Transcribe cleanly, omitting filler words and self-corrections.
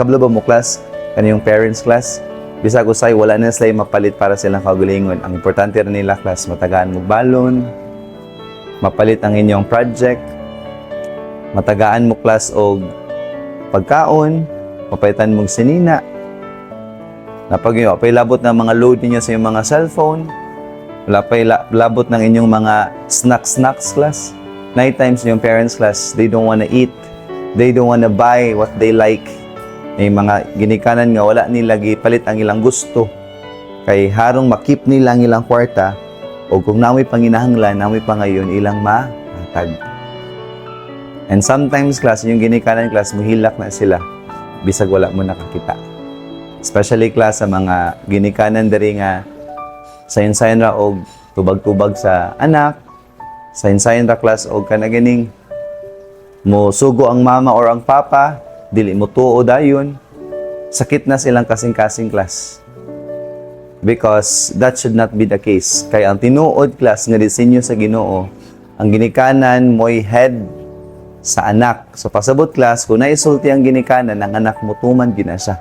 Kablo ba mo class? Kaniyong parents class? Bisag usay, wala na sila mapalit para silang kaugalingon. Ang importante rin nila class, matagaan mo balon, mapalit ang inyong project, matagaan mo class og pagkaon, mapalitan mong sinina. Napag yun, pa'y labot ng mga load ninyo sa inyong mga cellphone, wala pa'y labot ng inyong mga snacks class. Night times yung parents class, they don't wanna eat, they don't wanna buy what they like. May mga ginikanan nga wala nila gipalit ang ilang gusto. Kay harong makip nila ang ilang kwarta o kung namoy panginahanglan, namoy pa ngayon ilang matag. And sometimes class, yung ginikanan class, muhilak na sila bisag wala mo nakakita. Especially class sa mga ginikanan diri nga sayon-sayon ra og tubag-tubag sa anak, sayon-sayon ra class og kanaganing mo sugo ang mama or ang papa, dili mo tuo dayon, sakit na silang kasing-kasing class. Because that should not be the case. Kaya ang tinuod class nga disenyo sa Ginoo, ang ginikanan mo'y head sa anak. So pasabot class, kung naisulti ang ginikanan, ang anak mo tuman gina siya.